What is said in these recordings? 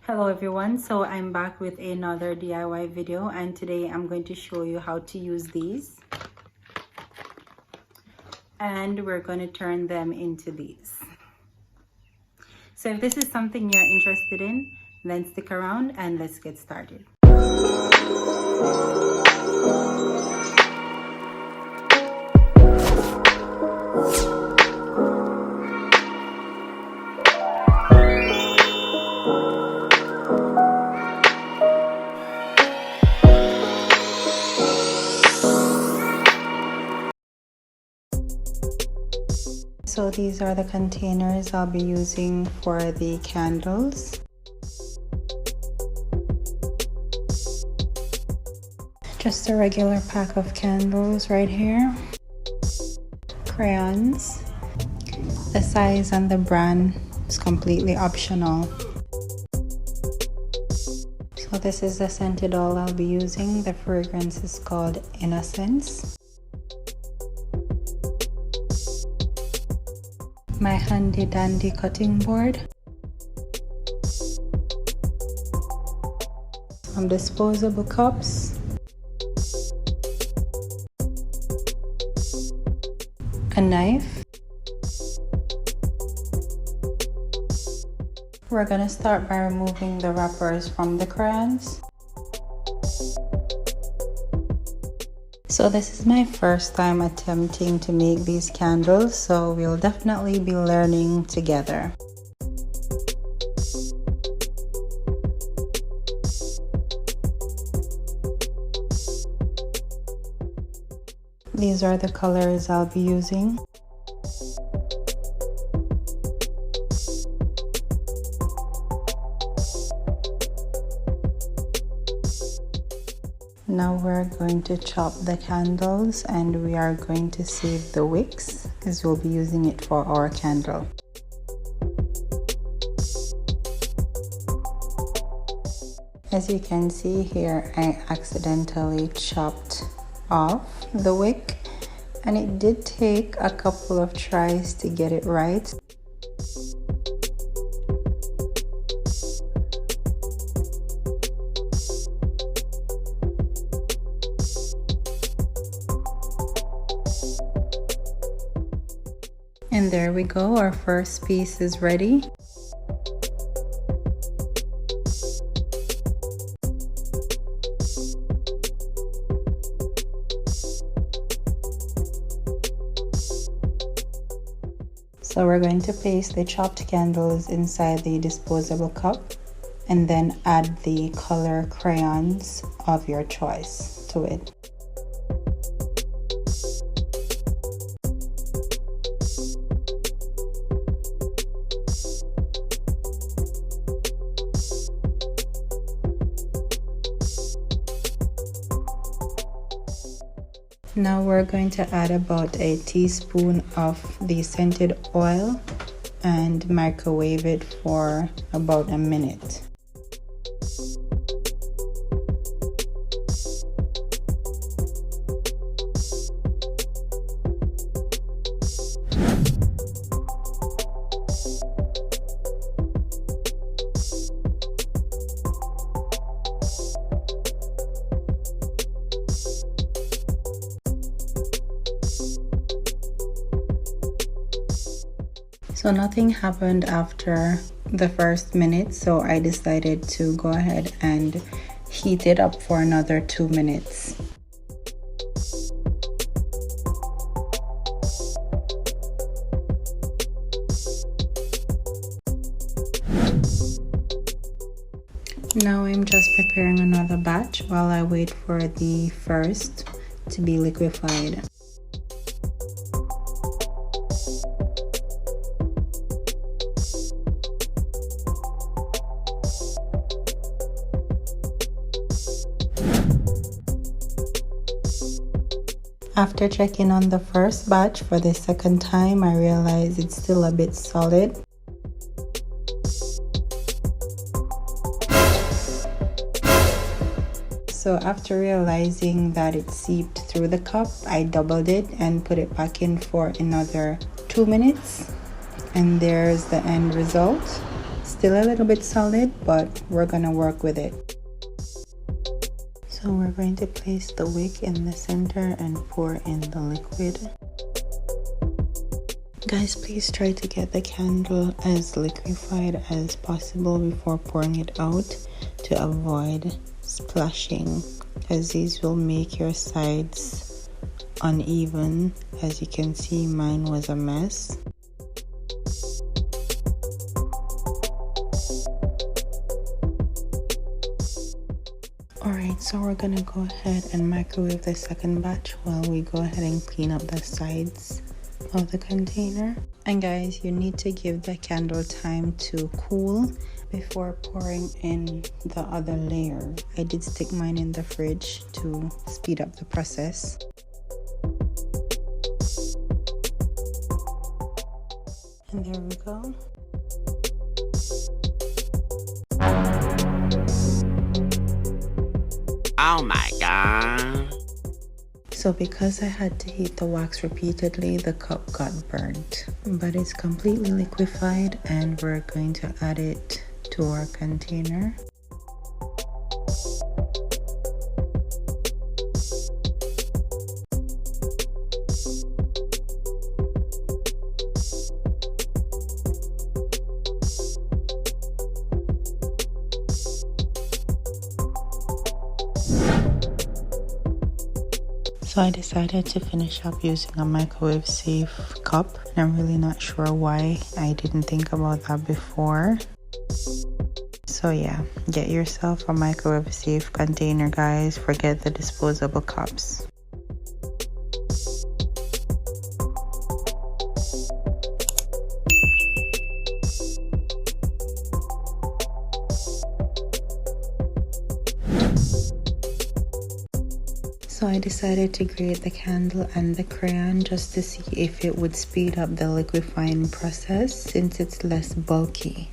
Hello everyone, so I'm back with another DIY video, and today I'm going to show you how to use these, and we're going to turn them into these. So if this is something you're interested in, then stick around and let's get started. So these are the containers I'll be using for the candles. Just a regular pack of candles right here. Crayons. The size and the brand is completely optional. So this is the scented oil I'll be using. The fragrance is called Innocence. My handy dandy cutting board, some disposable cups, a knife. We're gonna start by removing the wrappers from the crayons. So this is my first time attempting to make these candles, so we'll definitely be learning together. These are the colors I'll be using. Now we're going to chop the candles, and we are going to save the wicks because we'll be using it for our candle. As you can see here, I accidentally chopped off the wick, and it did take a couple of tries to get it right. And there we go, our first piece is ready. So we're going to place the chopped candles inside the disposable cup and then add the color crayons of your choice to it. Now we're going to add about a teaspoon of the scented oil and microwave it for about a minute. So nothing happened after the first minute, so I decided to go ahead and heat it up for another 2 minutes. Now I'm just preparing another batch while I wait for the first to be liquefied. After checking on the first batch for the second time, I realized it's still a bit solid. So after realizing that it seeped through the cup, I doubled it and put it back in for another 2 minutes. And there's the end result. still a little bit solid, but we're gonna work with it. So we're going to place the wick in the center and pour in the liquid. Guys, please try to get the candle as liquefied as possible before pouring it out to avoid splashing, as these will make your sides uneven. As you can see, mine was a mess. Alright, so we're gonna go ahead and microwave the second batch while we go ahead and clean up the sides of the container. And guys, you need to give the candle time to cool before pouring in the other layer. I did stick mine in the fridge to speed up the process. And there we go. Oh my god. So because I had to heat the wax repeatedly, the cup got burnt. But it's completely liquefied and we're going to add it to our container. So I decided to finish up using a microwave safe cup. I'm really not sure why I didn't think about that before. So yeah, get yourself a microwave safe container, guys. Forget the disposable cups. So I decided to grate the candle and the crayon just to see if it would speed up the liquefying process since it's less bulky.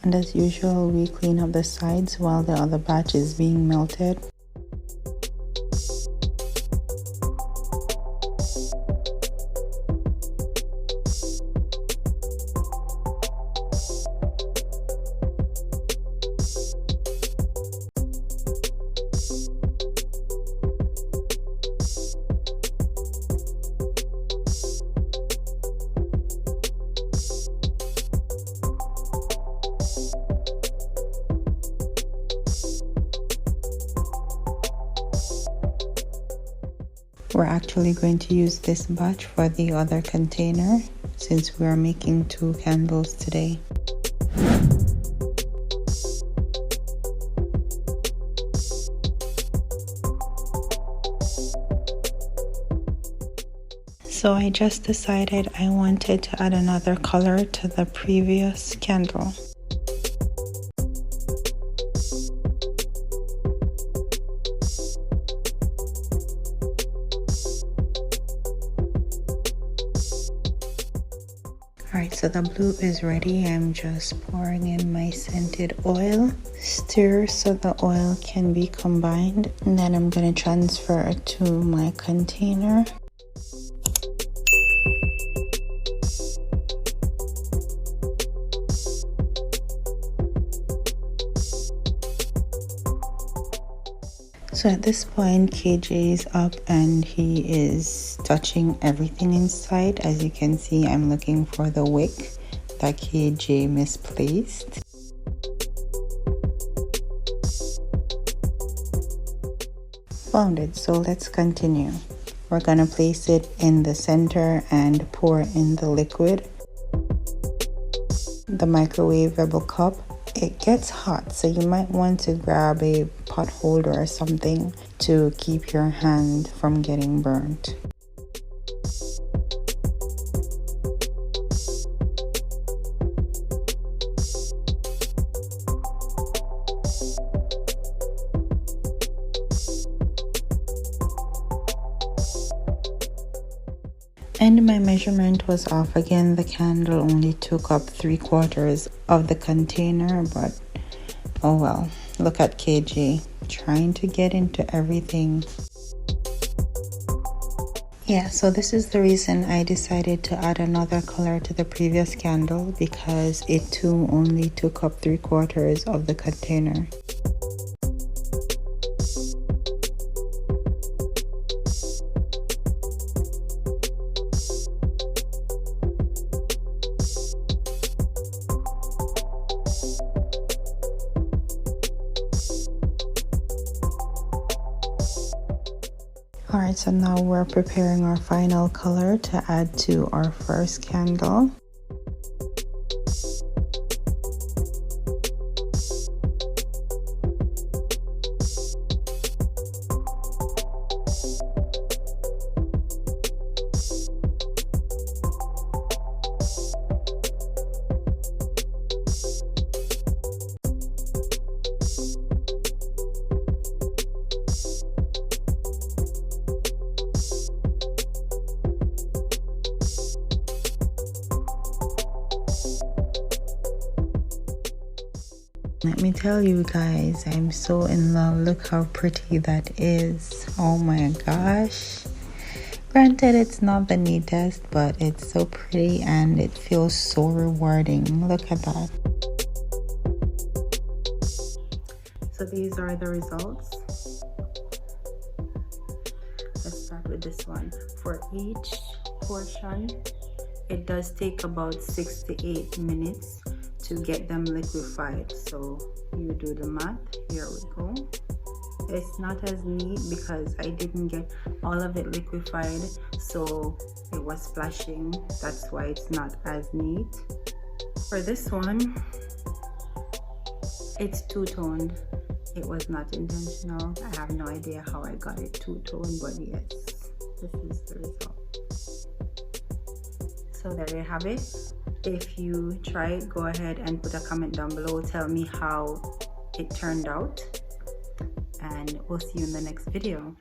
And as usual, we clean up the sides while the other batch is being melted. We're actually going to use this batch for the other container since we are making 2 candles today. So I just decided I wanted to add another color to the previous candle. Alright, so the blue is ready. I'm just pouring in my scented oil. Stir so the oil can be combined. And then I'm going to transfer it to my container. So at this point, KJ is up and he is touching everything inside. As you can see, I'm looking for the wick that KJ misplaced. Found it, so let's continue. We're gonna place it in the center and pour in the liquid. The microwavable cup. It gets hot, so you might want to grab a pot holder or something to keep your hand from getting burnt. And my measurement was off again. The candle only took up 3/4 of the container, but oh well. Look at KJ trying to get into everything. Yeah, so this is the reason I decided to add another color to the previous candle, because it too only took up 3/4 of the container. Alright, so now we're preparing our final color to add to our first candle. Let me tell you guys, I'm so in love. Look how pretty that is. Oh my gosh. Granted, it's not the neatest, but it's so pretty and it feels so rewarding. Look at that. So these are the results. Let's start with this one. For each portion, it does take about 6 to 8 minutes to get them liquefied. So you do the math. Here we go. It's not as neat because I didn't get all of it liquefied, so it was splashing. That's why it's not as neat. For this one, it's two-toned. It was not intentional. I have no idea how I got it two-toned, but yes, this is the result. So there you have it. If you try it, go ahead and put a comment down below. Tell me how it turned out, and we'll see you in the next video.